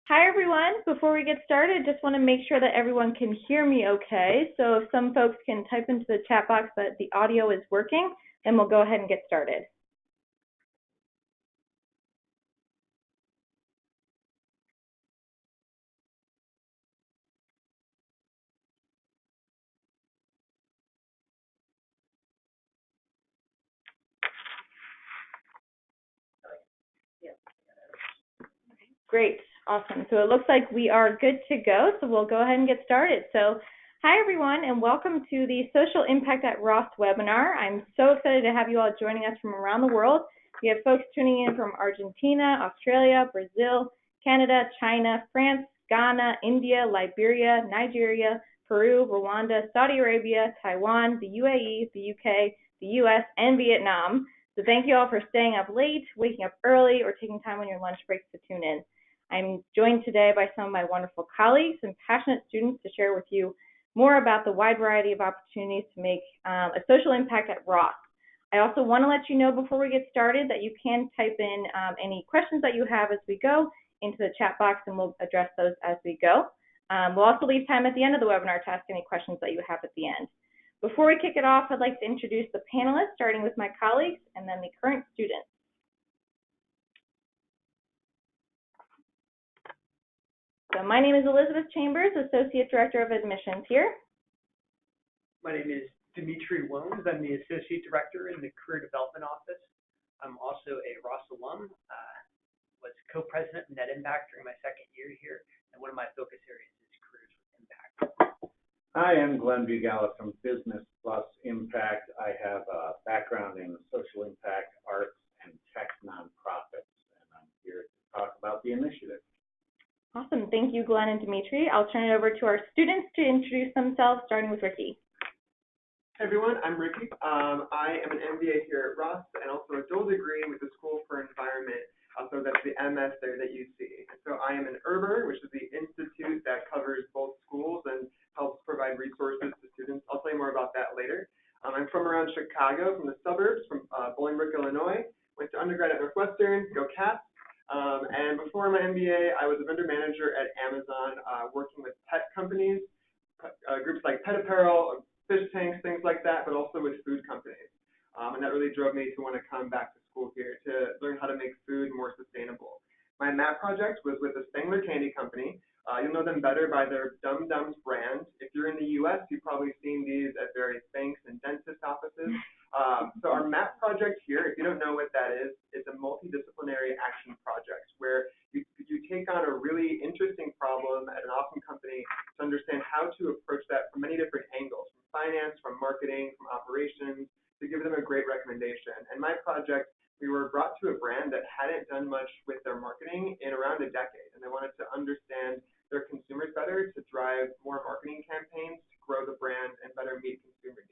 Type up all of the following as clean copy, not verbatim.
Hi everyone. Before we get started, just want to make sure that everyone can hear me okay. So if some folks can type into the chat box that the audio is working, then we'll go ahead and get started. Great, awesome. So it looks like we are good to go, so we'll go ahead and get started. So hi everyone, and welcome to the Social Impact at Ross webinar. I'm so excited to have you all joining us from around the world. We have folks tuning in from Argentina, Australia, Brazil, Canada, China, France, Ghana, India, Liberia, Nigeria, Peru, Rwanda, Saudi Arabia, Taiwan, the UAE, the UK, the US, and Vietnam. So thank you all for staying up late, waking up early, or taking time on your lunch breaks to tune in. I'm joined today by some of my wonderful colleagues and passionate students to share with you more about the wide variety of opportunities to make a social impact at Ross. I also want to let you know before we get started that you can type in any questions that you have as we go into the chat box, and we'll address those as we go. We'll also leave time at the end of the webinar to ask any questions that you have at the end. Before we kick it off, I'd like to introduce the panelists, starting with my colleagues and then the current students. So my name is Elizabeth Chambers, Associate Director of Admissions here. My name is Dimitri Wones. I'm the Associate Director in the Career Development Office. I'm also a Ross alum, was co-president of Net Impact during my second year here, and one of my focus areas is careers with impact. Hi, I'm Glenn Bugala from Business Plus Impact. I have a background in social impact, arts, and tech nonprofits, and I'm here to talk about the initiative. Awesome. Thank you, Glenn and Dimitri. I'll turn it over to our students to introduce themselves, starting with Ricky. Hey everyone, I'm Ricky. I am an MBA here at Ross and also a dual degree with the School for Environment. So that's the MS there that you see. And so I am an IRBR, which is the institute that covers both schools and helps provide resources to students. I'll tell you more about that later. I'm from around Chicago, from the suburbs, from Bolingbrook, Illinois. Went to undergrad at Northwestern, go Cats. And before my MBA, I was a vendor manager at Amazon, working with pet companies, groups like Pet Apparel, fish tanks, things like that, but also with food companies. And that really drove me to want to come back to school here to learn how to make food more sustainable. My MAP project was with the Spangler Candy Company. You'll know them better by their Dum Dums brand. If you're in the U.S., you've probably seen these at various banks and dentist offices. So our MAP project here, if you don't know what that is, it's a multidisciplinary action project where you take on a really interesting problem at an awesome company to understand how to approach that from many different angles, from finance, from marketing, from operations, to give them a great recommendation. And my project, we were brought to a brand that hadn't done much with their marketing in around a decade, and they wanted to understand their consumers better to drive more marketing campaigns to grow the brand and better meet consumer needs.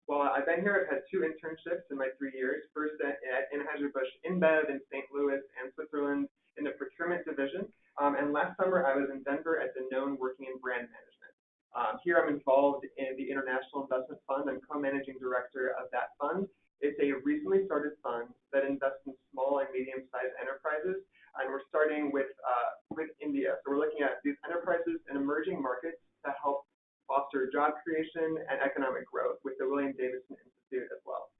Well, I've been here, I've had 2 internships in my 3 years, first at Anheuser-Busch InBev in St. Louis and Switzerland in the procurement division. And last summer, I was in Denver at Danone working in brand management. Here I'm involved in the International Investment Fund. I'm co-managing director of that fund. It's a recently started fund that invests in small and medium-sized enterprises, and we're starting with India. So we're looking at these enterprises in emerging markets to help foster job creation and economic growth with the William Davidson Institute as well.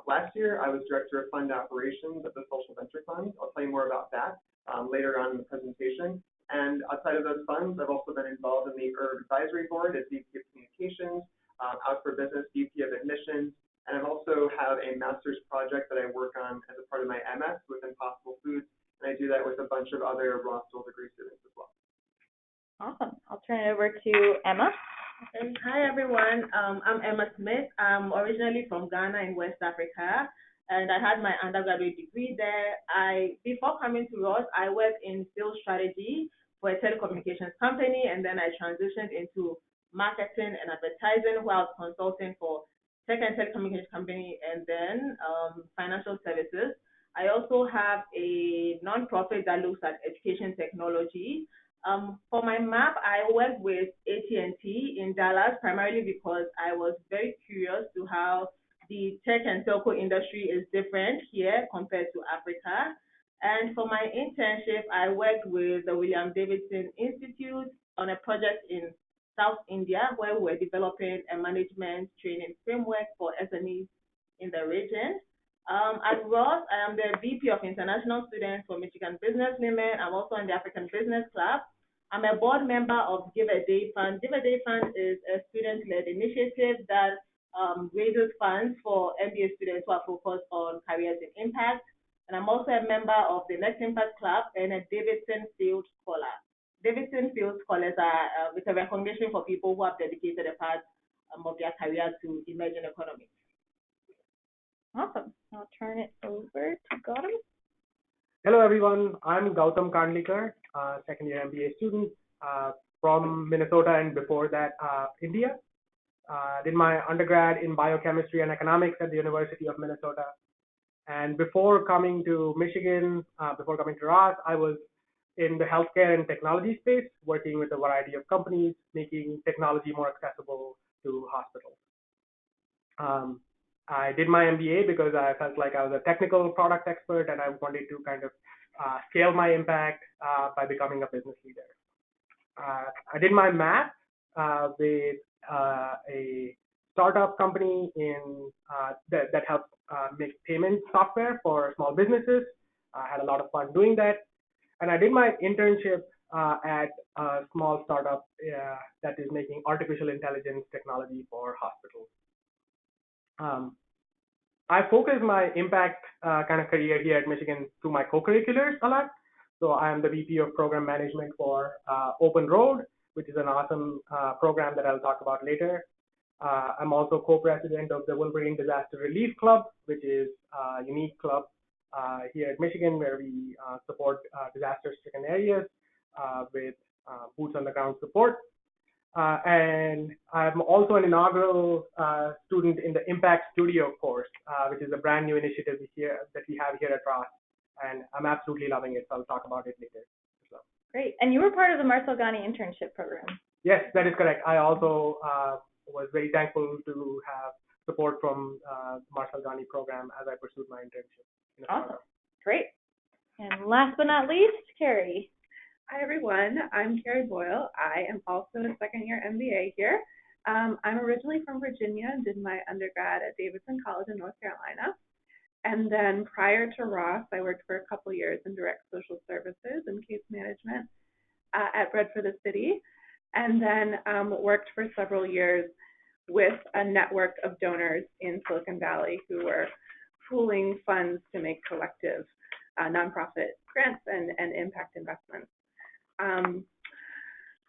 Last year, I was director of fund operations at the Social Venture Fund. I'll tell you more about that later on in the presentation. And outside of those funds, I've also been involved in the IRB Advisory Board as VP of Communications, Out for Business VP of Admissions, and I also have a master's project that I work on as a part of my MS with Impossible Foods, and I do that with a bunch of other Ross dual degree students as well. Awesome. I'll turn it over to Emma. Okay. Hi, everyone. I'm Emma Smith. I'm originally from Ghana in West Africa, and I had my undergraduate degree there. Before coming to Ross, I worked in sales strategy for a telecommunications company, and then I transitioned into marketing and advertising, where I was consulting for tech and telecommunications company, and then financial services. I also have a nonprofit that looks at education technology. For my MAP, I work with AT&T in Dallas, primarily because I was very curious to how the tech and telco industry is different here compared to Africa. And for my internship, I worked with the William Davidson Institute on a project in South India where we were developing a management training framework for SMEs in the region. At Ross, I am the VP of International Students for Michigan Business Women. I'm also in the African Business Club. I'm a board member of Give a Day Fund. Give a Day Fund is a student-led initiative that raises funds for MBA students who are focused on careers in impact. And I'm also a member of the Next Impact Club and a Davidson Field Scholar. Davidson Field Scholars are it's a recognition for people who have dedicated a part of their career to emerging economies. Awesome. I'll turn it over to Gautam. Hello, everyone. I'm Gautam Kandlikar, second-year MBA student from Minnesota and before that, India. Did my undergrad in biochemistry and economics at the University of Minnesota. And before coming to Michigan, before coming to Ross, I was in the healthcare and technology space, working with a variety of companies, making technology more accessible to hospitals. I did my MBA because I felt like I was a technical product expert and I wanted to kind of scale my impact by becoming a business leader. I did my math with a startup company in that helps make payment software for small businesses. I had a lot of fun doing that. And I did my internship at a small startup that is making artificial intelligence technology for hospitals. I focus my impact kind of career here at Michigan through my co-curriculars a lot. So I am the VP of Program Management for Open Road, which is an awesome program that I'll talk about later. I'm also co-president of the Wolverine Disaster Relief Club, which is a unique club here at Michigan where we support disaster-stricken areas with boots on the ground support. And I'm also an inaugural student in the Impact Studio course, which is a brand new initiative that we have here at Ross. And I'm absolutely loving it, so I'll talk about it later. So. Great. And you were part of the Marcel Ghani internship program. Yes, that is correct. I also was very thankful to have support from the Marcel Ghani program as I pursued my internship. Awesome. Great. And last but not least, Carrie. Hi, everyone. I'm Carrie Boyle. I am also a second-year MBA here. I'm originally from Virginia and did my undergrad at Davidson College in North Carolina. And then prior to Ross, I worked for a couple years in direct social services and case management at Bread for the City. And then worked for several years with a network of donors in Silicon Valley who were pooling funds to make collective nonprofit grants and impact investments.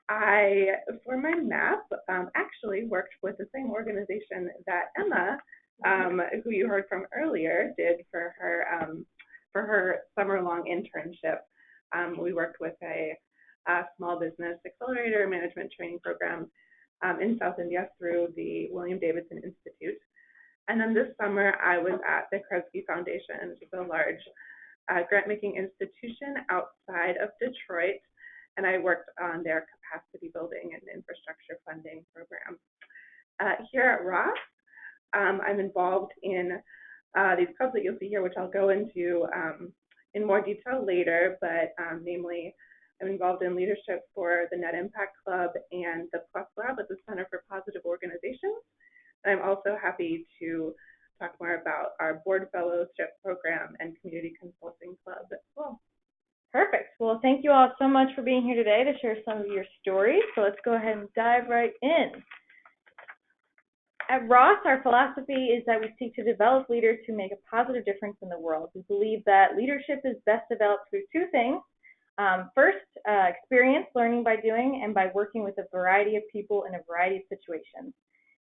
I, for my MAP, actually worked with the same organization that Emma, who you heard from earlier, did for her summer-long internship. We worked with a small business accelerator management training program in South India through the William Davidson Institute. And then this summer, I was at the Kresge Foundation, which is a large grant-making institution outside of Detroit, and I worked on their capacity building and infrastructure funding program. Here at Ross, I'm involved in these clubs that you'll see here, which I'll go into in more detail later, but namely, I'm involved in leadership for the Net Impact Club and the Plus Lab at the Center for Positive Organizations. And I'm also happy to talk more about our board fellowship program and community consulting club as well. Perfect. Well, thank you all so much for being here today to share some of your stories. So let's go ahead and dive right in. At Ross, our philosophy is that we seek to develop leaders who make a positive difference in the world. We believe that leadership is best developed through two things. First, experience, learning by doing, and by working with a variety of people in a variety of situations.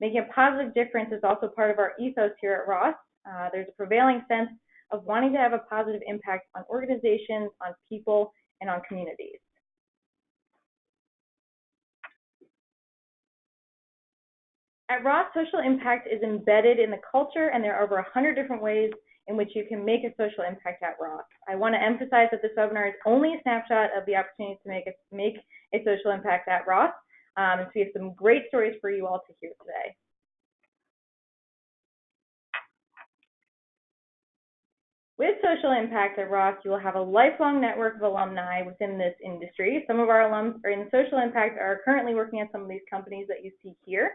Making a positive difference is also part of our ethos here at Ross. There's a prevailing sense of wanting to have a positive impact on organizations, on people, and on communities. At Ross, social impact is embedded in the culture, and there are over 100 different ways in which you can make a social impact at Ross. I want to emphasize that this webinar is only a snapshot of the opportunity to make a social impact at Ross. And so we have some great stories for you all to hear today. With social impact at Ross, you will have a lifelong network of alumni within this industry. Some of our alums are in social impact are currently working at some of these companies that you see here.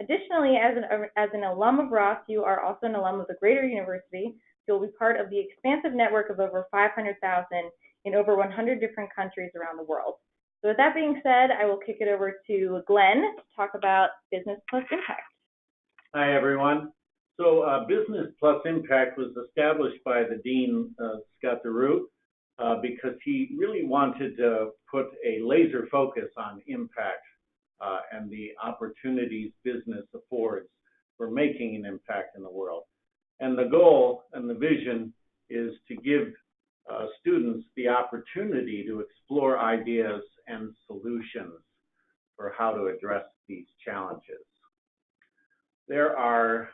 Additionally, as an alum of Ross, you are also an alum of the Greater University. You'll be part of the expansive network of over 500,000 in over 100 different countries around the world. So with that being said, I will kick it over to Glenn to talk about Business Plus Impact. Hi, everyone. So Business Plus Impact was established by the Dean, Scott DeRoot, because he really wanted to put a laser focus on impact and the opportunities business affords for making an impact in the world. And the goal and the vision is to give students the opportunity to explore ideas and solutions for how to address these challenges. There are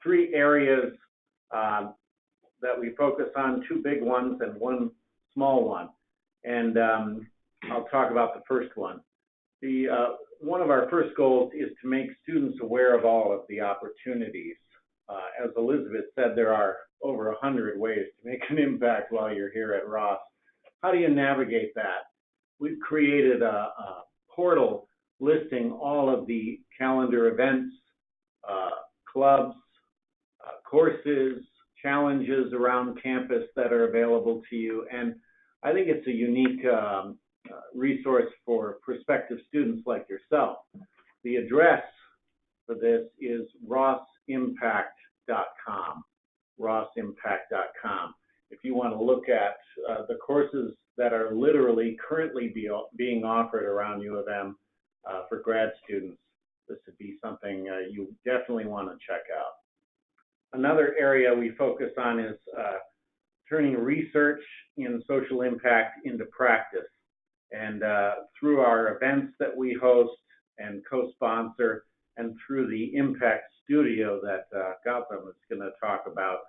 3 areas that we focus on, 2 big ones and 1 small one. And I'll talk about the first one. One of our first goals is to make students aware of all of the opportunities. As Elizabeth said, there are over 100 ways to make an impact while you're here at Ross. How do you navigate that? We've created a portal listing all of the calendar events, clubs, courses, challenges around campus that are available to you. And I think it's a unique resource for prospective students like yourself. The address for this is rossimpact.com, rossimpact.com. If you want to look at the courses that are literally currently being offered around U of M for grad students, this would be something you definitely want to check out. Another area we focus on is turning research in social impact into practice. And through our events that we host and co-sponsor, and through the Impact Studio that Gautam is going to talk about,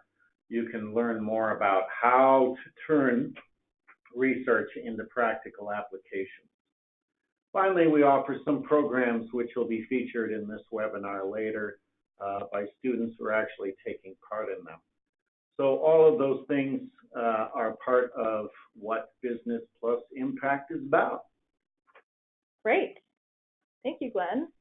you can learn more about how to turn research into practical applications. Finally, we offer some programs which will be featured in this webinar later by students who are actually taking part in them. So all of those things are part of what Business Plus Impact is about. Great. Thank you, Glenn.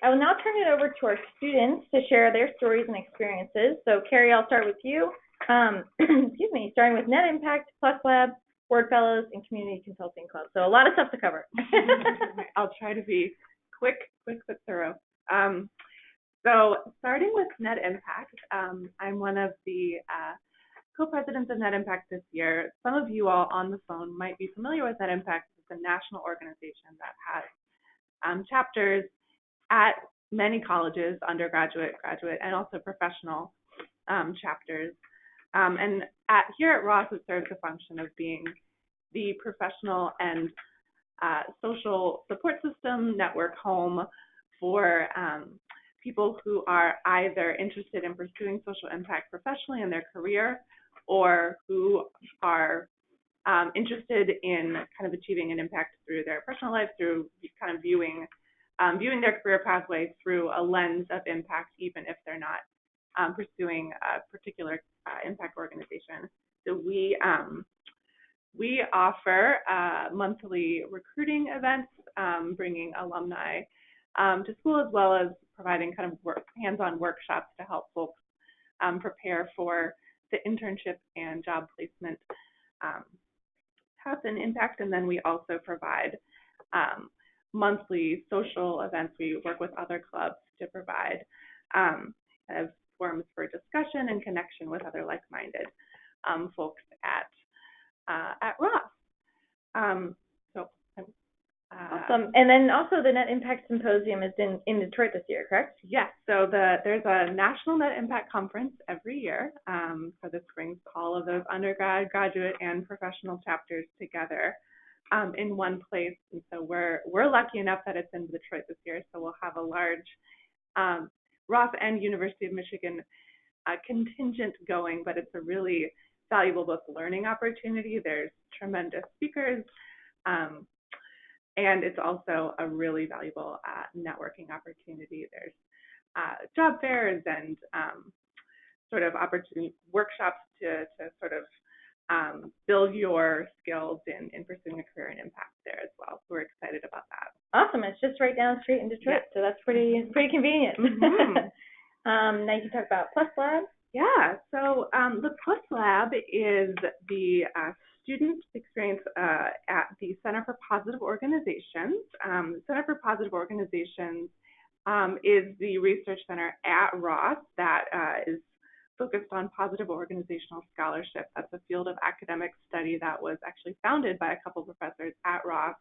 I will now turn it over to our students to share their stories and experiences. So Carrie, I'll start with you. Excuse me, starting with Net Impact, Plus Lab, Board Fellows, and Community Consulting Club. So a lot of stuff to cover. I'll try to be quick but thorough. So starting with Net Impact, I'm one of the co-presidents of Net Impact this year. Some of you all on the phone might be familiar with Net Impact. It's a national organization that has chapters at many colleges, undergraduate, graduate, and also professional chapters. And here at Ross, it serves the function of being the professional and social support system, network home for people who are either interested in pursuing social impact professionally in their career, or who are interested in kind of achieving an impact through their personal life, through kind of viewing their career pathway through a lens of impact, even if they're not pursuing a particular impact organization. So we offer monthly recruiting events, bringing alumni to school, as well as providing kind of hands-on workshops to help folks prepare for the internship and job placement path and impact. And then we also provide monthly social events. We work with other clubs to provide kind of forums for discussion and connection with other like-minded folks at Ross. Awesome. And then also the Net Impact Symposium is in Detroit this year, correct? Yes. So there's a National Net Impact Conference every year. So this brings all of those undergrad, graduate, and professional chapters together in one place. And so we're lucky enough that it's in Detroit this year. So we'll have a large Ross and University of Michigan contingent going, but it's a really valuable both learning opportunity. There's tremendous speakers. And it's also a really valuable networking opportunity. There's job fairs and sort of opportunity workshops to sort of build your skills in pursuing a career in impact there as well. So we're excited about that. Awesome. It's just right down the street in Detroit, so that's pretty convenient. Now you can talk about Plus Lab. Yeah, so the Plus Lab is the student experience at the Center for Positive Organizations. Center for Positive Organizations is the research center at Ross that is focused on positive organizational scholarship. That's a field of academic study that was actually founded by a couple of professors at Ross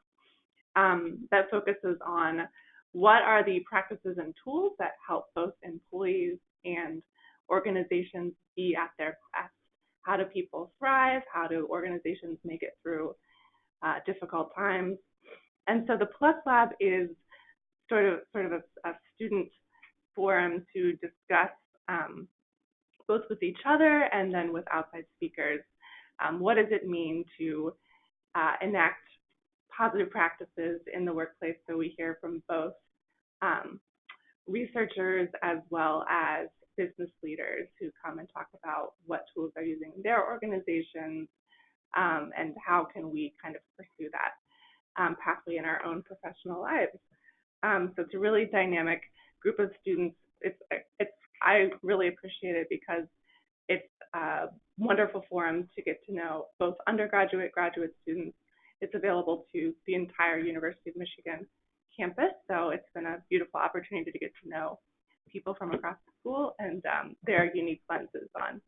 that focuses on what are the practices and tools that help both employees and organizations be at their best. How do people thrive? How do organizations make it through difficult times? And so the Plus Lab is sort of a student forum to discuss both with each other and then with outside speakers. What does it mean to enact positive practices in the workplace? So we hear from both researchers as well as business leaders who come and talk about what tools they're using in their organizations and how can we kind of pursue that pathway in our own professional lives. So it's a really dynamic group of students. I really appreciate it because it's a wonderful forum to get to know both undergraduate, graduate students. It's available to the entire University of Michigan campus, so it's been a beautiful opportunity to get to know people from across the school and their unique lenses on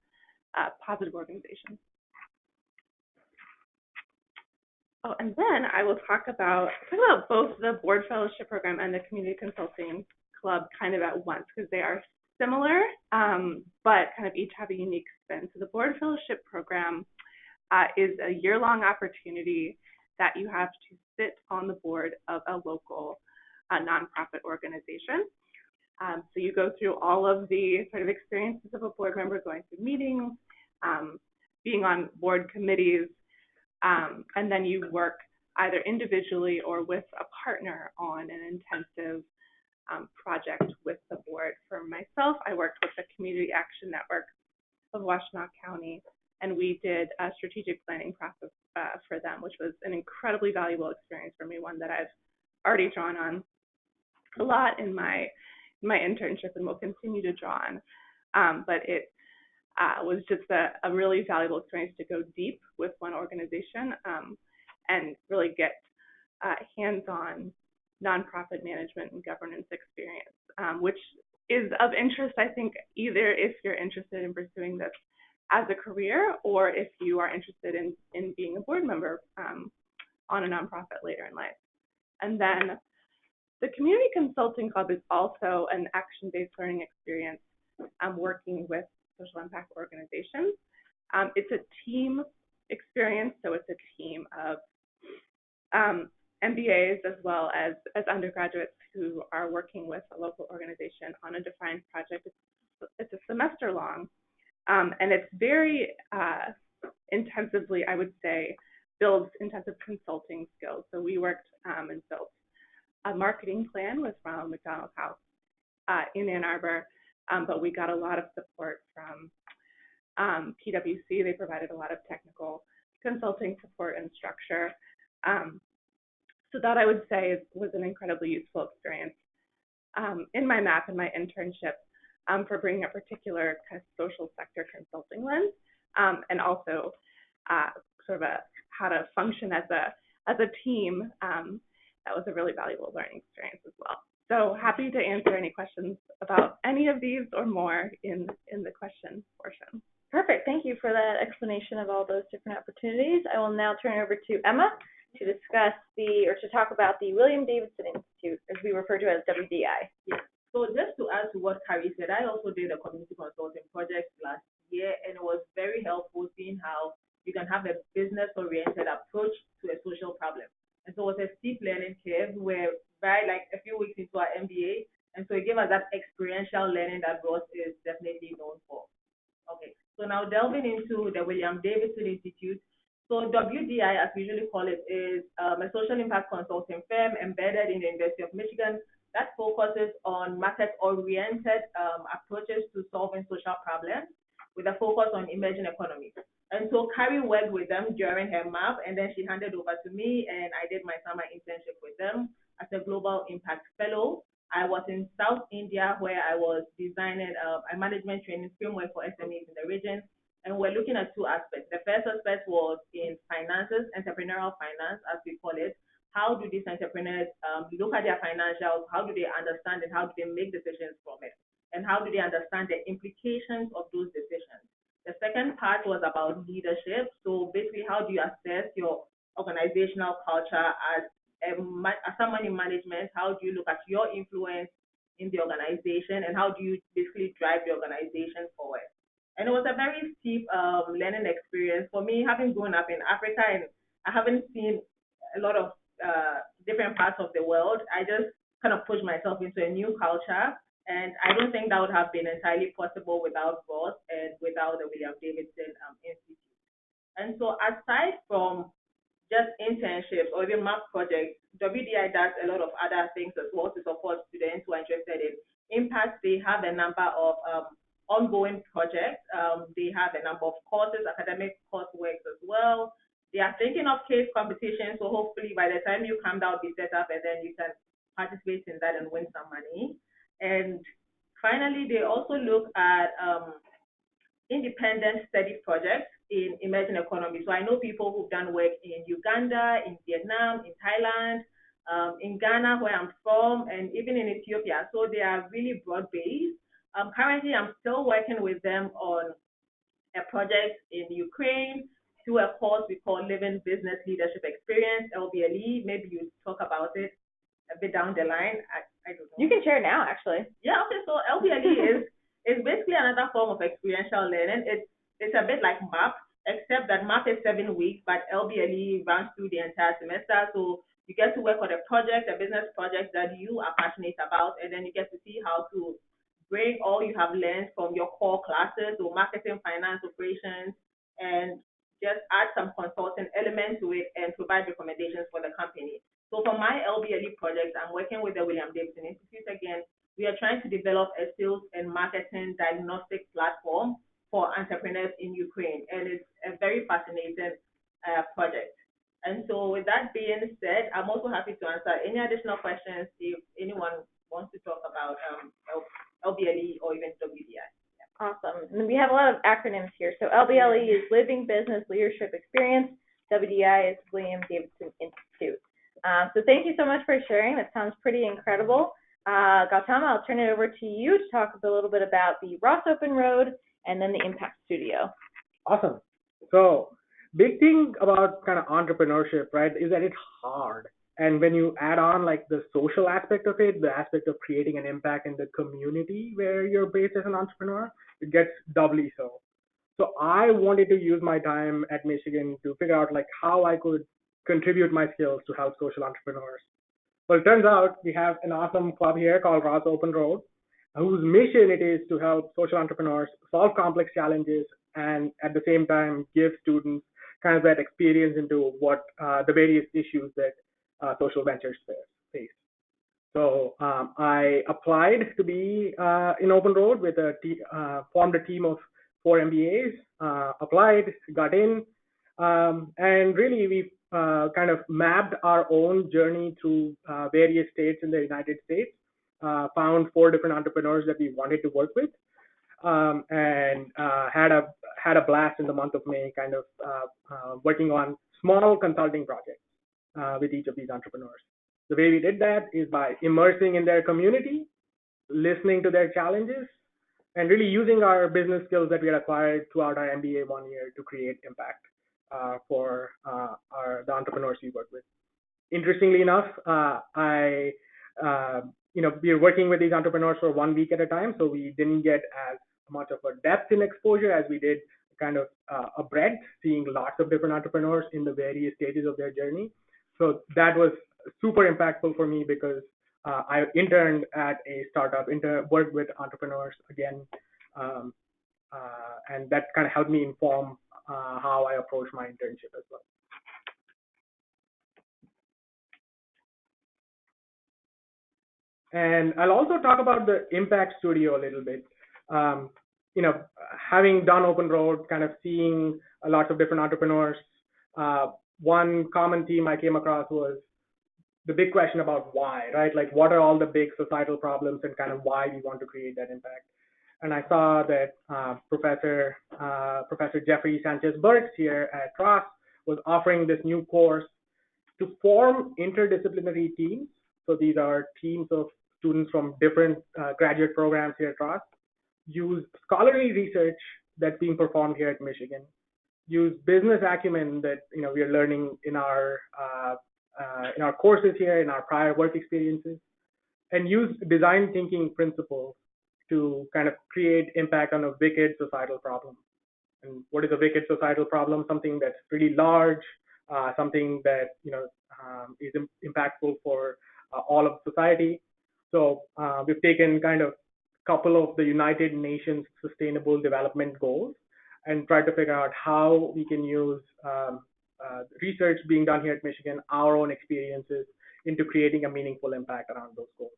positive organizations. Oh, and then I will talk about both the board fellowship program and the community consulting club kind of at once because they are similar, but kind of each have a unique spin. So the board fellowship program is a year-long opportunity that you have to sit on the board of a local nonprofit organization. So you go through all of the sort of experiences of a board member, going through meetings, being on board committees, and then you work either individually or with a partner on an intensive project with the board. For myself, I worked with the Community Action Network of Washtenaw County, and we did a strategic planning process for them, which was an incredibly valuable experience for me, one that I've already drawn on a lot in my internship and will continue to draw on. But it was just a really valuable experience to go deep with one organization and really get hands-on nonprofit management and governance experience, which is of interest, I think, either if you're interested in pursuing this as a career or if you are interested in being a board member on a nonprofit later in life. And then the Community Consulting Club is also an action-based learning experience working with social impact organizations. It's a team experience, so it's a team of MBAs as well as undergraduates who are working with a local organization on a defined project. It's a semester long, and it's very intensively, I would say, builds intensive consulting skills. So we worked and built a marketing plan with Ronald McDonald House in Ann Arbor, but we got a lot of support from PwC. They provided a lot of technical consulting support and structure. So that I would say was an incredibly useful experience in my MAP and my internship for bringing a particular kind of social sector consulting lens, and also sort of how to function as a team. That was a really valuable learning experience as well. So happy to answer any questions about any of these or more in the question portion. Perfect. Thank you for that explanation of all those different opportunities. I will now turn it over to Emma to discuss to talk about the William Davidson Institute, as we refer to as WDI. Yes. So just to add to what Carrie said, I also did a community consulting project last year, and it was very helpful seeing how you can have a business-oriented approach to a social problem. And so it was a steep learning curve where like a few weeks into our MBA, and so it gave us that experiential learning that Ross is definitely known for. Okay, so now delving into the William Davidson Institute. So WDI, as we usually call it, is a social impact consulting firm embedded in the University of Michigan that focuses on market-oriented approaches to solving social problems. with a focus on emerging economies. And so Carrie worked with them during her MAP, and then she handed over to me, and I did my summer internship with them as a Global Impact Fellow. I was in South India where I was designing a management training framework for SMEs in the region, and we're looking at two aspects. The first aspect was in finances, entrepreneurial finance, as we call it. How do these entrepreneurs look at their financials? How do they understand it? How do they make decisions from it? And how do they understand the implications of those decisions? The second part was about leadership. So basically, how do you assess your organizational culture as someone in management? How do you look at your influence in the organization, and how do you basically drive the organization forward? And it was a very steep learning experience for me, having grown up in Africa, and I haven't seen a lot of different parts of the world. I just kind of pushed myself into a new culture, and I don't think that would have been entirely possible without Ross and without the William Davidson Institute. And so aside from just internships or even MAP projects, WDI does a lot of other things as well to support students who are interested in impact. They have a number of ongoing projects. They have a number of courses, academic coursework as well. They are thinking of case competitions, so hopefully by the time you come, that will be set up, and then you can participate in that and win some money. And finally, they also look at independent study projects in emerging economies. So I know people who've done work in Uganda, in Vietnam, in Thailand, in Ghana, where I'm from, and even in Ethiopia. So they are really broad-based. Currently, I'm still working with them on a project in Ukraine through a course we call Living Business Leadership Experience, LBLE. Maybe you talk about it a bit down the line. I don't know. You can share it now, actually. Yeah, okay, so LBLE is basically another form of experiential learning. It's a bit like MAP, except that MAP is 7 weeks, but LBLE runs through the entire semester. So you get to work on a project, a business project that you are passionate about, and then you get to see how to bring all you have learned from your core classes, so marketing, finance, operations, and just add some consulting element to it and provide recommendations for the company. So for my LBLE project, I'm working with the William Davidson Institute again. We are trying to develop a sales and marketing diagnostic platform for entrepreneurs in Ukraine, and it's a very fascinating project. And so with that being said, I'm also happy to answer any additional questions if anyone wants to talk about LBLE or even WDI. Awesome. And we have a lot of acronyms here. So LBLE is Living Business Leadership Experience. WDI is William Davidson Institute. So thank you so much for sharing. That sounds pretty incredible. Gautama, I'll turn it over to you to talk a little bit about the Ross Open Road and then the Impact Studio. Awesome. So big thing about kind of entrepreneurship, right, is that it's hard. And when you add on like the social aspect of it, the aspect of creating an impact in the community where you're based as an entrepreneur, it gets doubly so. So I wanted to use my time at Michigan to figure out like how I could contribute my skills to help social entrepreneurs. Well, it turns out we have an awesome club here called Ross Open Road, whose mission it is to help social entrepreneurs solve complex challenges and at the same time give students kind of that experience into what the various issues that social ventures face. So I applied to be in Open Road with formed a team of 4 MBAs, applied, got in, and really we kind of mapped our own journey through various states in the United States, found 4 different entrepreneurs that we wanted to work with, and had a blast in the month of May, kind of working on small consulting projects with each of these entrepreneurs. The way we did that is by immersing in their community, listening to their challenges, and really using our business skills that we had acquired throughout our MBA 1 year to create impact for the entrepreneurs we work with. Interestingly enough, we are working with these entrepreneurs for 1 week at a time, so we didn't get as much of a depth in exposure as we did kind of a breadth, seeing lots of different entrepreneurs in the various stages of their journey. So that was super impactful for me because I interned at a startup, worked with entrepreneurs again, and that kind of helped me inform how I approach my internship as well. And I'll also talk about the Impact Studio a little bit. having done Open Road, kind of seeing lots of different entrepreneurs, one common theme I came across was the big question about why, right? Like, what are all the big societal problems and kind of why we want to create that impact? And I saw that Professor Jeffrey Sanchez Burks here at Ross was offering this new course to form interdisciplinary teams. So these are teams of students from different graduate programs here at Ross, use scholarly research that's being performed here at Michigan, use business acumen that we are learning in our courses here, in our prior work experiences, and use design thinking principles to kind of create impact on a wicked societal problem. And what is a wicked societal problem? Something that's really large, something that is impactful for all of society. So we've taken kind of a couple of the United Nations Sustainable Development Goals and tried to figure out how we can use research being done here at Michigan, our own experiences, into creating a meaningful impact around those goals.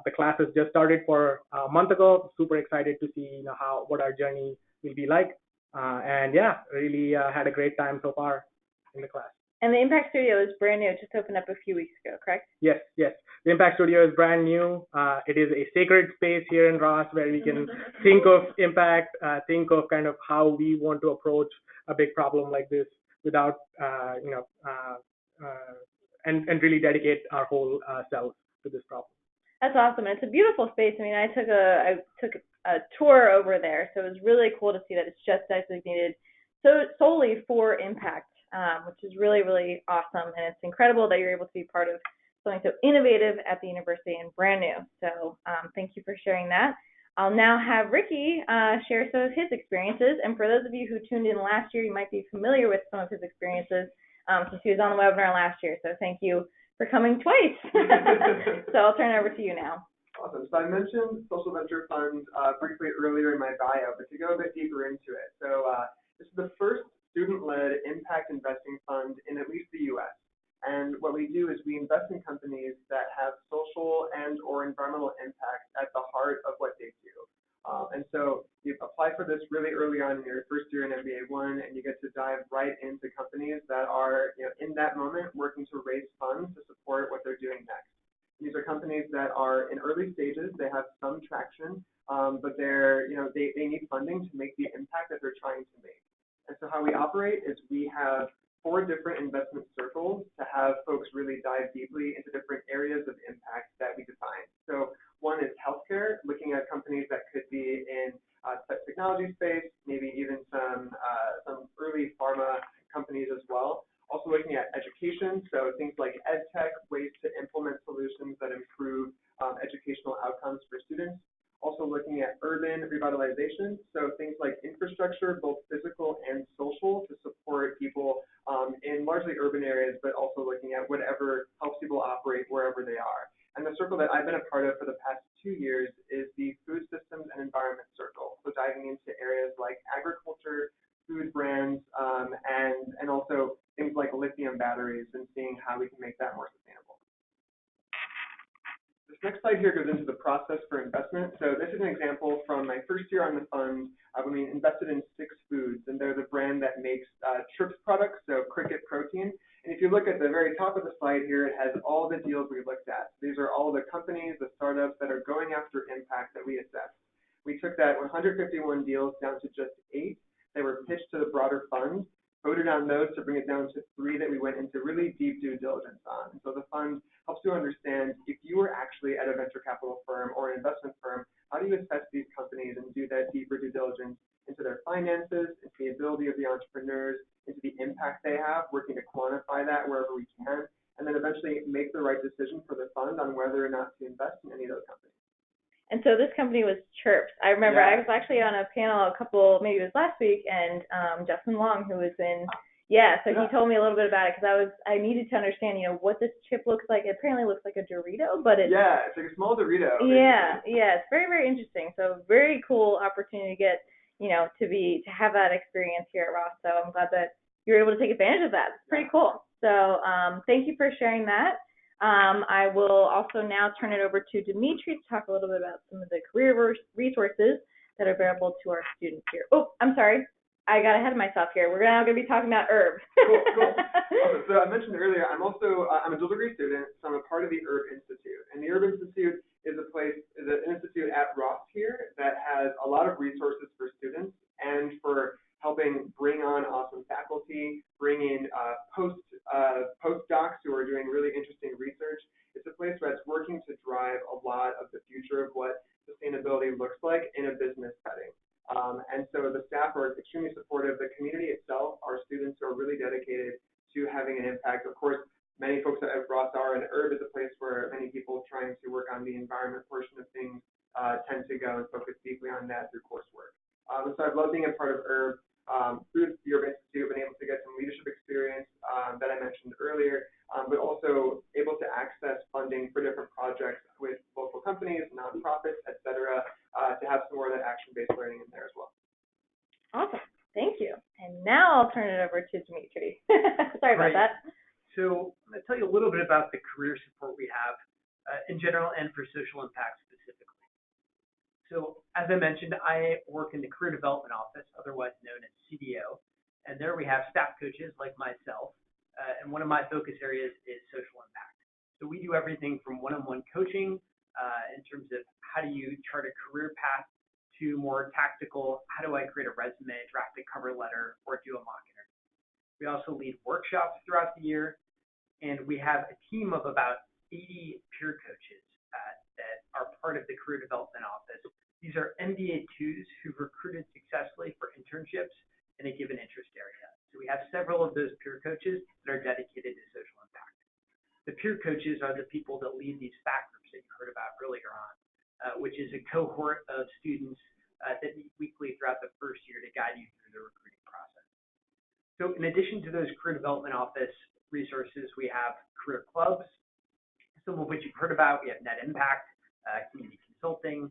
The class has just started for a month ago. Super excited to see what our journey will be like. And yeah, really had a great time so far in the class. And the Impact Studio is brand new. It just opened up a few weeks ago, correct? Yes. The Impact Studio is brand new. It is a sacred space here in Ross where we can think of impact, think of kind of how we want to approach a big problem like this without, and really dedicate our whole selves to this problem. That's awesome. And it's a beautiful space. I mean, I took a tour over there, so it was really cool to see that it's just designated solely for impact, which is really, really awesome. And it's incredible that you're able to be part of something so innovative at the university and brand new. So thank you for sharing that. I'll now have Ricky share some of his experiences. And for those of you who tuned in last year, you might be familiar with some of his experiences since he was on the webinar last year. So thank you for coming twice. So I'll turn it over to you now. Awesome. So I mentioned social venture funds briefly earlier in my bio, but to go a bit deeper into it. So this is the first student-led impact investing fund in at least the U.S. And what we do is we invest in companies that have social and or environmental impact at the heart of what they do. And so you apply for this really early on in your first year in MBA 1, and you get to dive right into companies that are in that moment working to raise funds to support what they're doing next. These are companies that are in early stages. They have some traction, but they need funding to make the impact that they're trying to make. And so how we operate is we have 4 different investment circles to have folks really dive deeply into different areas of impact that we define. So one is healthcare, looking at companies that could be in the technology space, maybe even some early pharma companies as well. Also looking at education, so things like ed tech, ways to implement solutions that improve educational outcomes for students. Also looking at urban revitalization, so things like infrastructure, both physical and social, to support people in largely urban areas, but also looking at whatever helps people operate wherever they are. And the circle that I've been a part of for the past 2 years is the food systems and environment circle, so diving into areas like agriculture, food brands, and also things like lithium batteries and seeing how we can make that more sustainable. This next slide here goes into the process for investment. So this is an example from my first year on the fund when we invested in 6 Foods, and they're the brand that makes Trips products, so cricket protein. And if you look at the very top of the slide here, it has all the deals we looked at. These are all the companies, the startups that are going after impact that we assessed. We took that 151 deals down to just 8. They were pitched to the broader fund, voted on those to bring it down to 3 that we went into really deep due diligence on. And so the fund helps you understand if you were actually at a venture capital firm or an investment firm, how do you assess these companies and do that deeper due diligence into their finances, into the ability of the entrepreneurs, into the impact they have, working to quantify that wherever we can, and then eventually make the right decision for the fund on whether or not to invest in any of those companies. And so this company was Chirps. I remember I was actually on a panel maybe it was last week, and Justin Long, who was in, he told me a little bit about it because I needed to understand, what this chip looks like. It apparently looks like a Dorito, but it's it's like a small Dorito. It's very, very interesting. So very cool opportunity to get, to have that experience here at Ross. So I'm glad that you're able to take advantage of that. It's pretty cool. So thank you for sharing that. I will also now turn it over to Dimitri to talk a little bit about some of the career resources that are available to our students here. Oh, I'm sorry. I got ahead of myself here. We're now going to be talking about URB. Cool. Awesome. So I mentioned earlier, I'm a dual degree student, so I'm a part of the URB Institute. And the URB Institute is an institute at Ross here that has a lot of resources for students and for helping bring on awesome faculty, bring in postdocs who are doing really interesting research. It's a place where it's working to drive a lot of the future of what sustainability looks like in a business setting. And so the staff are extremely supportive. The community itself, our students who are really dedicated to having an impact. Of course, many folks at Ross are, and URB is a place where many people trying to work on the environment portion of things tend to go and focus deeply on that through coursework. So I've loved being a part of URB. Through the URB Institute, I've been able to get some leadership experience that I mentioned earlier, but also able to access funding for different projects with local companies, nonprofits, et cetera, to have some more of that action-based learning in there as well. Awesome. Thank you. And now I'll turn it over to Dimitri. Sorry about that. So I'm going to tell you a little bit about the career support we have in general and for social impact specifically. So as I mentioned, I work in the Career Development Office, otherwise known as CDO, and there we have staff coaches like myself, and one of my focus areas is social impact. So we do everything from one-on-one coaching in terms of how do you chart a career path to more tactical, how do I create a resume, draft a cover letter, or do a mock interview. We also lead workshops throughout the year, and we have a team of about 80 peer coaches that are part of the Career Development Office. These are MBA 2s who've recruited successfully for internships in a given interest area. So we have several of those peer coaches that are dedicated to social impact. The peer coaches are the people that lead these fact groups that you heard about earlier on, which is a cohort of students that meet weekly throughout the first year to guide you through the recruiting process. So in addition to those Career Development Office resources, we have career clubs, some of which you've heard about. We have Net Impact, community consulting,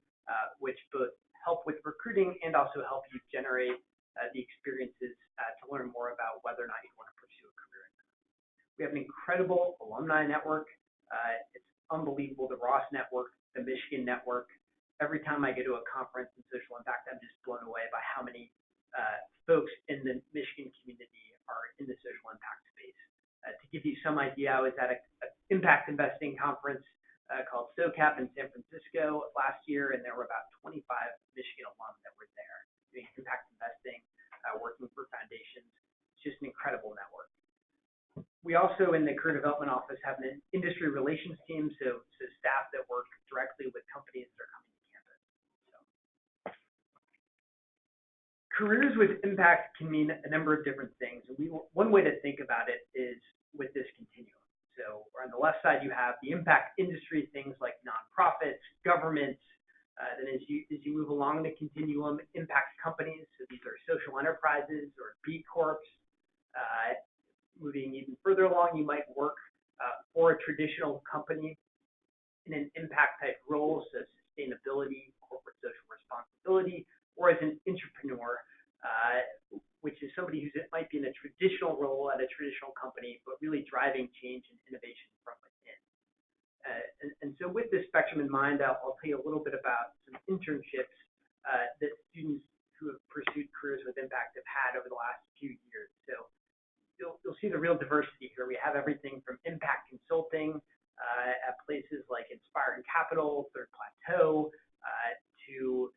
which both help with recruiting and also help you generate the experiences to learn more about whether or not you want to pursue a career in that. We have an incredible alumni network. It's unbelievable. The Ross Network, the Michigan Network. Every time I go to a conference in social impact, I'm just blown away by how many folks in the Michigan community are in the social impact space. To give you some idea, I was at an impact investing conference called SOCAP in San Francisco last year, and there were about 25 Michigan alums that were there doing impact investing, working for foundations. It's just an incredible network. We also, in the Career Development Office, have an industry relations team, so staff that work directly with companies that are coming to campus. So, careers with impact can mean a number of different things. And one way to think about it is with this continuum. So on the left side, you have the impact industry, things like nonprofits, governments. Then as you move along the continuum, impact companies. So these are social enterprises or B Corps. Moving even further along, you might work for a traditional company in an impact type role, so sustainability, corporate social responsibility, or as an entrepreneur, which is somebody who might be in a traditional role at a traditional company, but really driving change and innovation from within. And so with this spectrum in mind, I'll tell you a little bit about some internships that students who have pursued careers with impact have had over the last few years. So you'll see the real diversity here. We have everything from impact consulting at places like Inspiring Capital, Third Plateau, to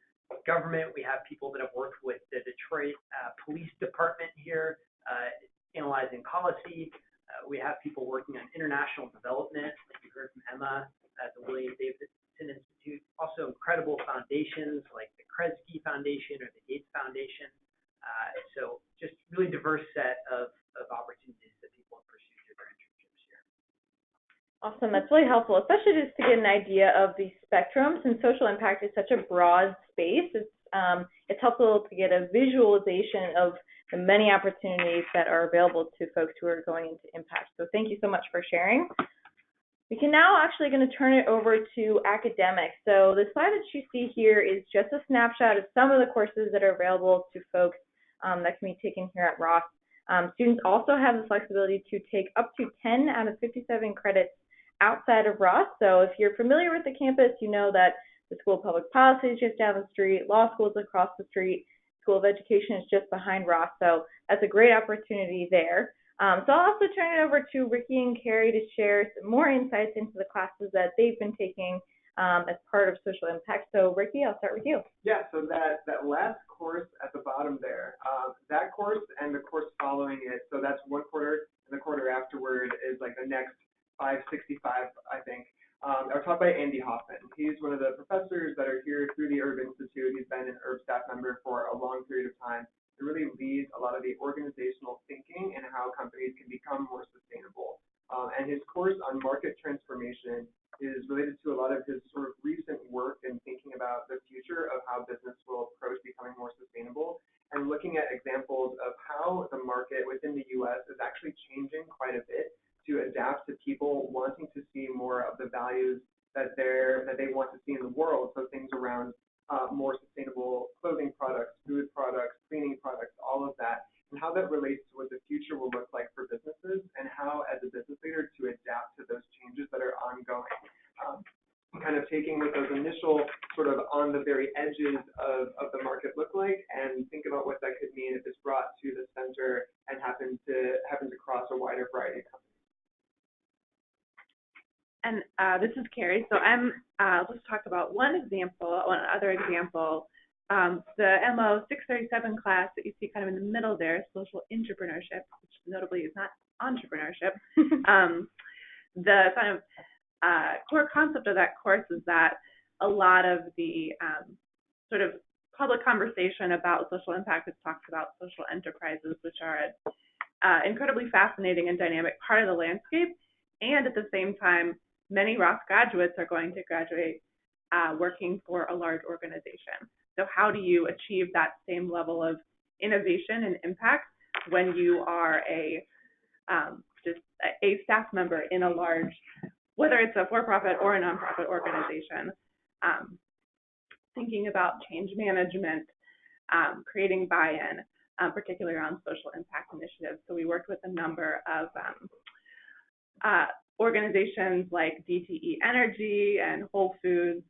government. We have people that have worked with the Detroit Police Department here, analyzing policy. We have people working on international development, like you heard from Emma at the William Davidson Institute. Also incredible foundations like the Kresge Foundation or the Gates Foundation. So just really diverse set of opportunities that people have pursued through their internships here. Awesome. That's really helpful, especially just to get an idea of the spectrum. Since social impact is such a broad space, it's helpful to get a visualization of the many opportunities that are available to folks who are going into impact. So thank you so much for sharing. We can now actually going to turn it over to academics. So the slide that you see here is just a snapshot of some of the courses that are available to folks that can be taken here at Ross. Students also have the flexibility to take up to 10 out of 57 credits outside of Ross. So if you're familiar with the campus, you know that The School of Public Policy is just down the street. Law school is across the street. School of Education is just behind Ross. So that's a great opportunity there. So I'll also turn it over to Ricky and Carrie to share some more insights into the classes that they've been taking as part of social impact. So Ricky, I'll start with you. Yeah, so that last course at the bottom there, that course and the course following it, so that's one quarter, and the quarter afterward is like the next 565, I think, are taught by Andy Hoffman. He's one of the professors that are here through the Herb Institute. He's been an Herb staff member for a long period of time. It really leads a lot of the organizational thinking and how companies can become more sustainable. And his course on market transformation is related to a lot of his sort of recent work in thinking about the future of how business will approach becoming more sustainable, and looking at examples of how the market within the U.S. is actually changing quite a bit to adapt to people wanting to see more of the values that they want to see in the world. So things around more sustainable clothing products, food products, cleaning products, all of that, and how that relates to what the future will look like for businesses, and how, as a business leader, to adapt to those changes that are ongoing. Kind of taking what those initial sort of on the very edges of the market look like, and think about what that could mean if it's brought to the center and happens across a wider variety of companies. And this is Carrie. So let's talk about one other example. The MO 637 class that you see kind of in the middle there, social entrepreneurship, which notably is not entrepreneurship. The kind of core concept of that course is that a lot of the sort of public conversation about social impact is talked about social enterprises, which are an incredibly fascinating and dynamic part of the landscape. And at the same time, many Ross graduates are going to graduate working for a large organization. So how do you achieve that same level of innovation and impact when you are just a staff member in a large, whether it's a for-profit or a nonprofit organization? Thinking about change management, creating buy-in, particularly around social impact initiatives. So we worked with a number of organizations like DTE Energy and Whole Foods.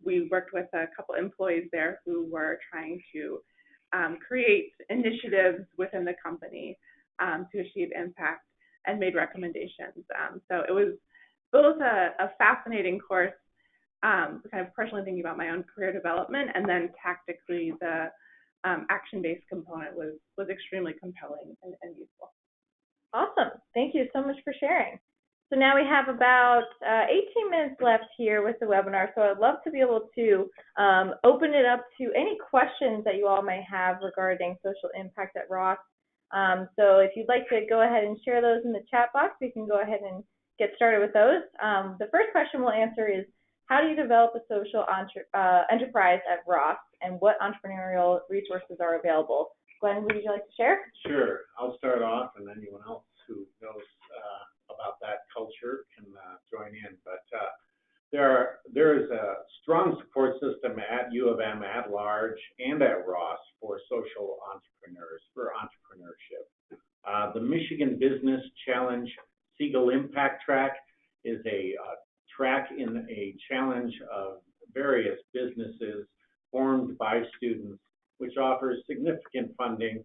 We worked with a couple employees there who were trying to create initiatives within the company to achieve impact, and made recommendations. So it was both a fascinating course, kind of personally thinking about my own career development, and then tactically the action-based component was extremely compelling and useful. Awesome. Thank you so much for sharing. So now we have about 18 minutes left here with the webinar, so I'd love to be able to open it up to any questions that you all may have regarding social impact at Ross. So if you'd like to go ahead and share those in the chat box, we can go ahead and get started with those. The first question we'll answer is, how do you develop a social enterprise at Ross, and what entrepreneurial resources are available? Glenn, would you like to share? Sure. I'll start off, and anyone else who knows about that culture can join in. But there is a strong support system at U of M at large and at Ross for social entrepreneurs, for entrepreneurship. The Michigan Business Challenge Siegel Impact Track is a track in a challenge of various businesses formed by students, which offers significant funding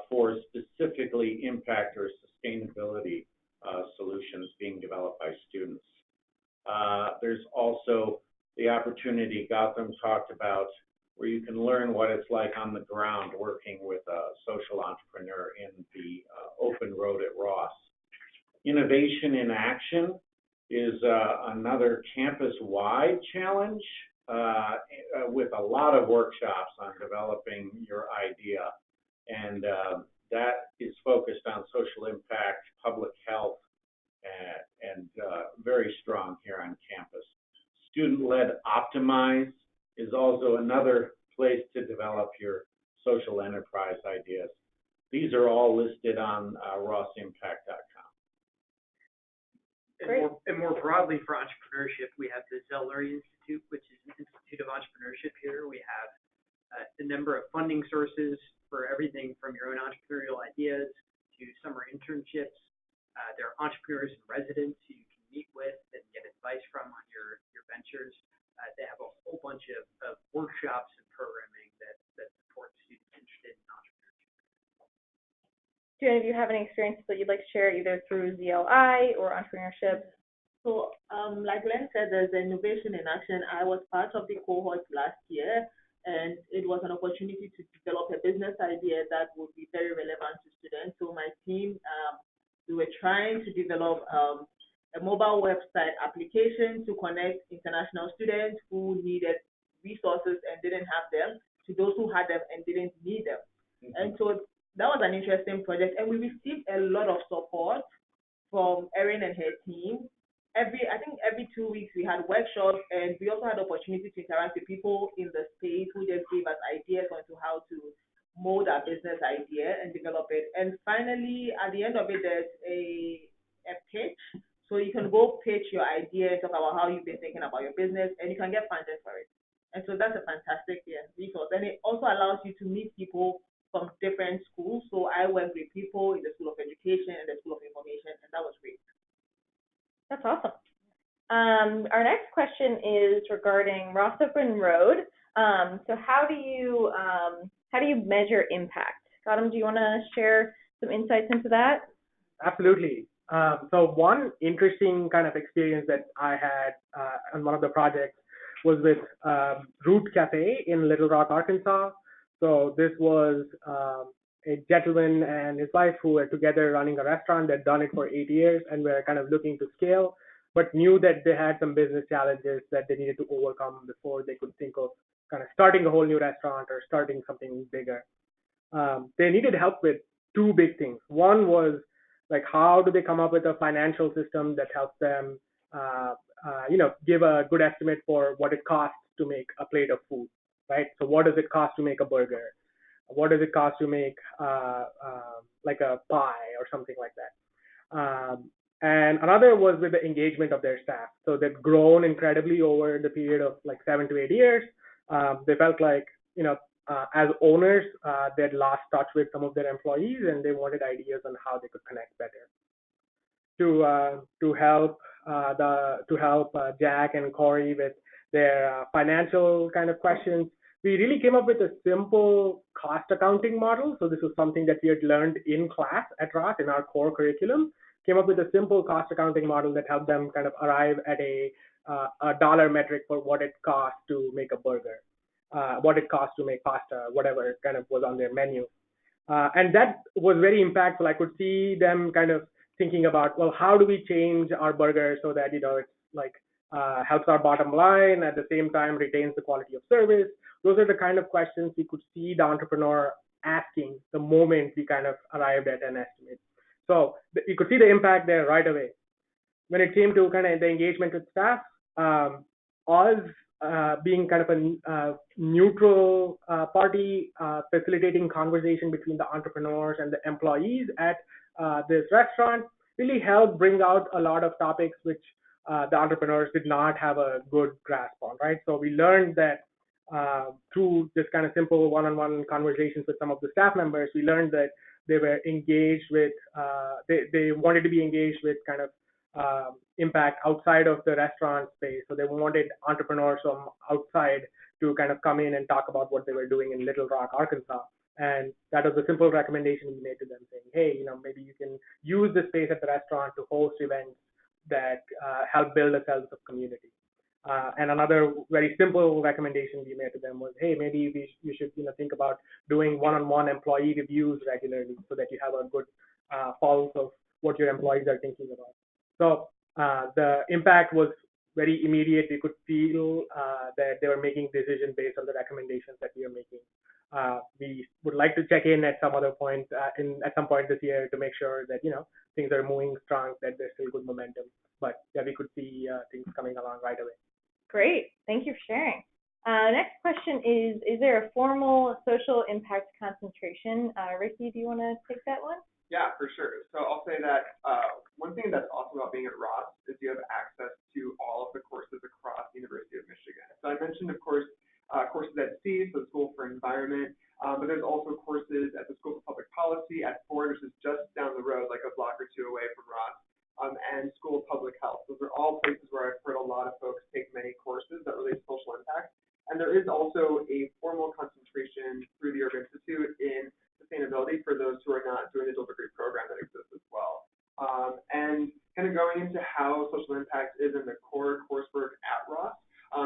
for specifically impact or sustainability solutions being developed by students. There's also the opportunity Gautam talked about, where you can learn what it's like on the ground working with a social entrepreneur in the open road at Ross. Innovation in Action is another campus-wide challenge with a lot of workshops on developing your idea. And that is focused on social impact, public health, and very strong here on campus. Student-led Optimize is also another place to develop your social enterprise ideas. These are all listed on rossimpact.com. And more broadly for entrepreneurship, we have the Zell Learning Institute, which is an institute of entrepreneurship here. We have a number of funding sources for everything from your own entrepreneurial ideas to summer internships. There are entrepreneurs in residence who you can meet with and get advice from on your ventures. They have a whole bunch of workshops and programming that support students interested in entrepreneurship. Do any of you have any experiences that you'd like to share either through ZLI or entrepreneurship? So, like Glenn said, there's Innovation in Action. I was part of the cohort last year, and it was an opportunity to develop a business idea that would be very relevant to students. So my team, we were trying to develop a mobile website application to connect international students who needed resources and didn't have them to those who had them and didn't need them. And so that was an interesting project, and we received a lot of support from Erin and her team. I think every 2 weeks we had workshops, and we also had opportunity to interact with people in the space who just gave us ideas on to how to mold our business idea and develop it. And finally, at the end of it, there's a pitch. So you can go pitch your idea, talk about how you've been thinking about your business, and you can get funded for it. And so that's a fantastic resource. And it also allows you to meet people from different schools. So I worked with people in the School of Education and the School of Information, and that was great. That's awesome. Our next question is regarding Ross Open Road. So how do you measure impact? Gautam, do you want to share some insights into that? Absolutely. So one interesting kind of experience that I had on one of the projects was with Root Cafe in Little Rock, Arkansas. So this was a gentleman and his wife who were together running a restaurant. They'd done it for 8 years and were kind of looking to scale, but knew that they had some business challenges that they needed to overcome before they could think of kind of starting a whole new restaurant or starting something bigger. They needed help with two big things. One was like, how do they come up with a financial system that helps them, give a good estimate for what it costs to make a plate of food, right? So what does it cost to make a burger? What does it cost to make like a pie or something like that? And another was with the engagement of their staff. So they've grown incredibly over the period of like 7 to 8 years. They felt like, as owners, they'd lost touch with some of their employees, and they wanted ideas on how they could connect better. To help Jack and Corey with their financial kind of questions, we really came up with a simple cost accounting model. So this was something that we had learned in class at Ross in our core curriculum. Came up with a simple cost accounting model that helped them kind of arrive at a dollar metric for what it costs to make a burger, what it costs to make pasta, whatever kind of was on their menu. And that was very impactful. I could see them kind of thinking about, well, how do we change our burger so that, it's like helps our bottom line, at the same time retains the quality of service. Those are the kind of questions we could see the entrepreneur asking the moment we kind of arrived at an estimate. So you could see the impact there right away. When it came to kind of the engagement with staff, us being kind of a neutral party, facilitating conversation between the entrepreneurs and the employees at this restaurant really helped bring out a lot of topics which the entrepreneurs did not have a good grasp on, right? So we learned that through this kind of simple one-on-one conversations with some of the staff members, we learned that they were engaged with, they wanted to be engaged with kind of impact outside of the restaurant space. So they wanted entrepreneurs from outside to kind of come in and talk about what they were doing in Little Rock, Arkansas. And that was a simple recommendation we made to them, saying, hey, maybe you can use the space at the restaurant to host events that help build a sense of community. And another very simple recommendation we made to them was, hey, maybe you should think about doing one-on-one employee reviews regularly so that you have a good pulse of what your employees are thinking about. So the impact was very immediate. We could feel that they were making decisions based on the recommendations that we were making. We would like to check in at some other point, at some point this year, to make sure that things are moving strong, that there's still good momentum. But yeah, we could see things coming along right away. Great, thank you for sharing. Next question is there a formal social impact concentration? Ricky, do you want to take that one? Yeah, for sure. So I'll say that one thing that's awesome about being at Ross is you have access to all of the courses across the University of Michigan. So I mentioned, of course, courses at SEA, so the School for Environment, but there's also courses at the School for Public Policy at Ford, which is just down the road, like a block or two away from Ross. and School of Public Health. Those are all places where I've heard a lot of folks take many courses that relate to social impact. And there is also a formal concentration through the Urban Institute in sustainability for those who are not doing the dual degree program that exists as well. And kind of going into how social impact is in the core coursework at Ross,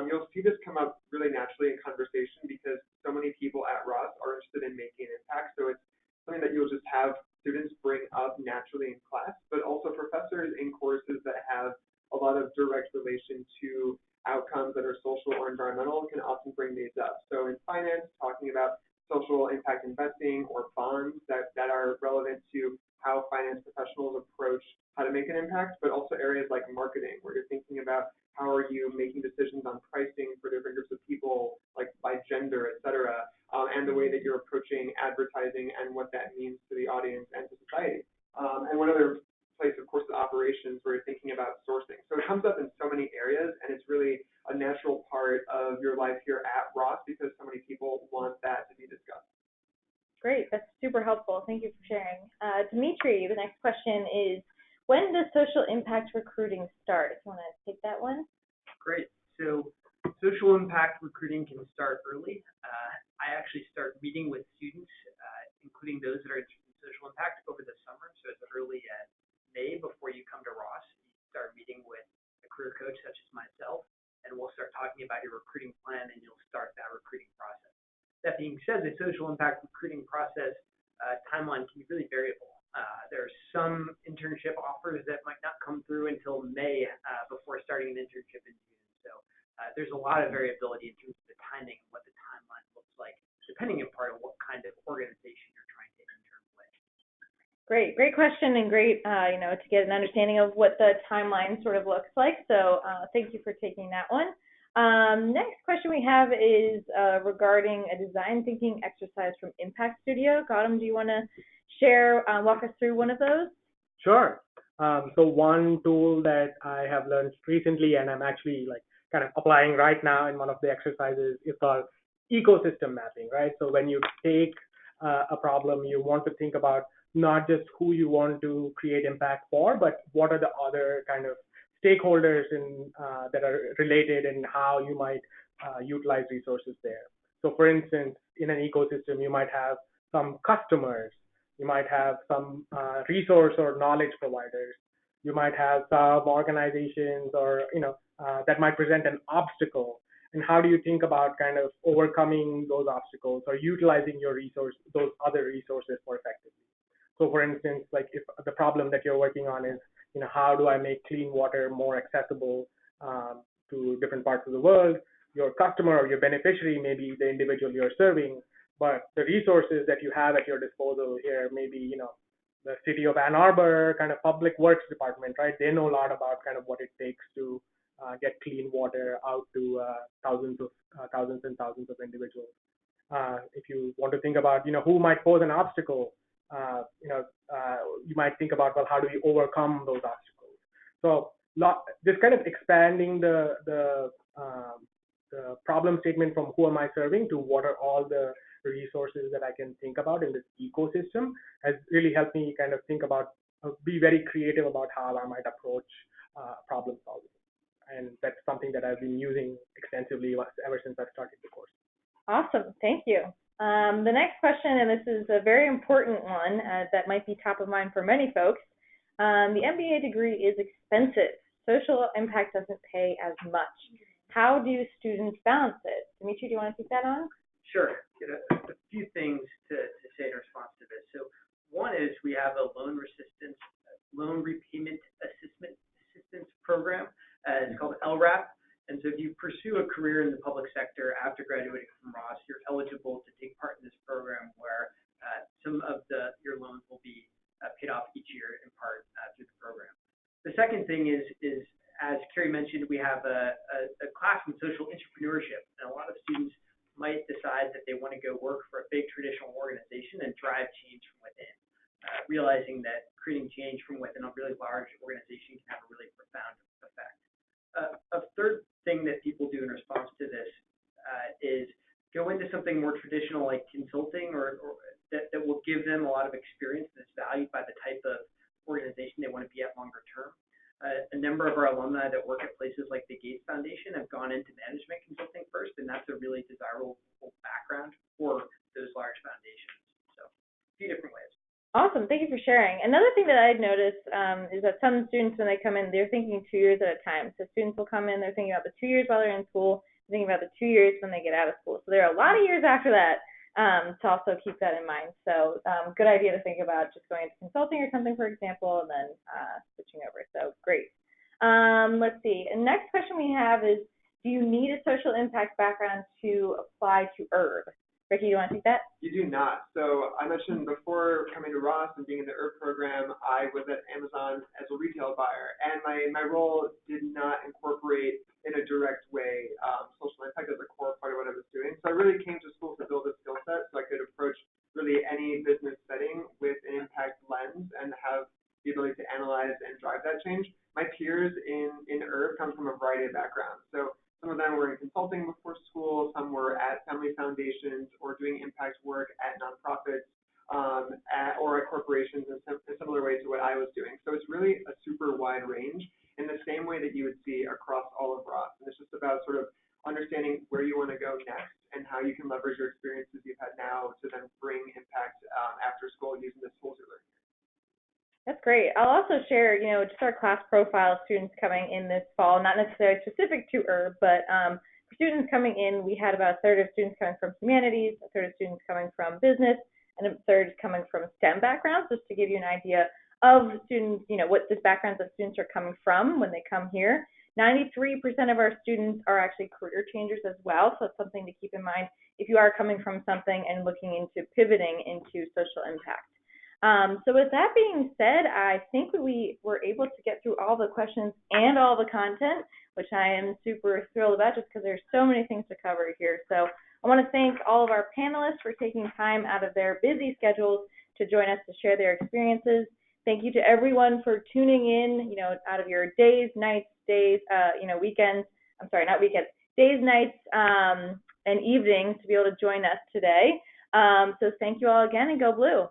you'll see this come up really naturally in conversation because so many people at Ross are interested in making an impact. So it's something that you'll just have students bring up naturally in class, but also professors in courses that have a lot of direct relation to outcomes that are social or environmental can often bring these up. So in finance, talking about social impact investing or bonds that are relevant to how finance professionals approach how to make an impact, but also areas like marketing, where you're thinking about how are you making decisions on pricing for different groups of people, like by gender, et cetera, and the way that you're approaching advertising and what that means to the audience and to society. And one other place, of course, is operations, where you're thinking about sourcing. So it comes up in so many areas, and it's really a natural part of your life here at Ross because so many people want that to be discussed. Great, that's super helpful. Thank you for sharing. Dimitri, the next question is, when does social impact recruiting start? If you want to take that one. Great. So social impact recruiting can start early. I actually start meeting with students, including those that are interested in social impact, over the summer. So as early as May, before you come to Ross, you start meeting with a career coach such as myself, and we'll start talking about your recruiting plan, and you'll start that recruiting process. That being said, the social impact recruiting process timeline can be really variable. There are some internship offers that might not come through until May before starting an internship in June. So there's a lot of variability in terms of the timing and what the timeline looks like, depending in part on what kind of organization you're trying to intern with. Great question, and great, to get an understanding of what the timeline sort of looks like. So thank you for taking that one. Next question we have is regarding a design thinking exercise from Impact Studio. Gautam, do you want to share, walk us through one of those? Sure. So one tool that I have learned recently, and I'm actually kind of applying right now in one of the exercises, is called ecosystem mapping, right? So when you take a problem, you want to think about not just who you want to create impact for, but what are the other kind of stakeholders that are related and how you might utilize resources there. So for instance, in an ecosystem, you might have some customers, you might have some resource or knowledge providers, you might have some organizations or, that might present an obstacle. And how do you think about kind of overcoming those obstacles or utilizing your those other resources more effectively? So for instance, like if the problem that you're working on is, how do I make clean water more accessible to different parts of the world? Your customer or your beneficiary may be the individual you're serving, but the resources that you have at your disposal here may be, the city of Ann Arbor kind of public works department, right? They know a lot about kind of what it takes to get clean water out to thousands and thousands of individuals. If you want to think about, who might pose an obstacle, you might think about, well, how do we overcome those obstacles? So just kind of expanding the problem statement from who am I serving to what are all the resources that I can think about in this ecosystem has really helped me kind of think about, be very creative about how I might approach problem solving. And that's something that I've been using extensively ever since I started the course. Awesome, thank you. The next question, and this is a very important one that might be top of mind for many folks. The MBA degree is expensive. Social impact doesn't pay as much. How do students balance it? Dimitri, do you want to take that on? Sure. A few things to say in response to this. So one is we have a loan repayment assistance program. It's called LRAP. And so if you pursue a career in the public sector after graduating from Ross, you're eligible to take part in this program where some of your loans will be paid off each year in part through the program. The second thing is as Carrie mentioned, we have a class in social entrepreneurship, and a lot of students might decide that they want to go work for a big traditional organization and drive change from within, realizing that creating change from within a really large organization can have a really profound effect. A third thing that people do in response to this is go into something more traditional like consulting or that will give them a lot of experience that's valued by the type of organization they want to be at longer term. A number of our alumni that work at places like the Gates Foundation have gone into management consulting first, and that's a really desirable background for those large foundations. So a few different ways. Awesome. Thank you for sharing. Another thing that I'd noticed is that some students, when they come in, they're thinking 2 years at a time. So students will come in, they're thinking about the 2 years while they're in school, thinking about the 2 years when they get out of school. So there are a lot of years after that to also keep that in mind. So good idea to think about just going into consulting or something, for example, and then switching over. So great. Let's see. And next question we have is, do you need a social impact background to apply to ERB? Ricky, you want to take that? You do not. So I mentioned before coming to Ross and being in the ERB program, I was at Amazon as a retail buyer, and my role did not incorporate in a direct way social impact as a core part of what I was doing. So I really came to school to build a skill set so I could approach really any business setting with an impact lens and have the ability to analyze and drive that change. My peers in ERB come from a variety of backgrounds. So some of them were in consulting before school, some were at family foundations or doing impact work at nonprofits or at corporations in similar ways to what I was doing. So it's really a super wide range in the same way that you would see across all of Ross. And it's just about sort of understanding where you want to go next and how you can leverage your experiences you've had now to then bring impact after school using the tools you're learning. That's great. I'll also share, just our class profile of students coming in this fall, not necessarily specific to ERB, but for students coming in, we had about a third of students coming from humanities, a third of students coming from business, and a third coming from STEM backgrounds, just to give you an idea of students, what the backgrounds that students are coming from when they come here. 93% of our students are actually career changers as well, so it's something to keep in mind if you are coming from something and looking into pivoting into social impact. So with that being said, I think we were able to get through all the questions and all the content, which I am super thrilled about just because there's so many things to cover here. So I want to thank all of our panelists for taking time out of their busy schedules to join us to share their experiences. Thank you to everyone for tuning in, out of your days, nights, weekends, days, nights, and evenings to be able to join us today. So thank you all again, and go Blue.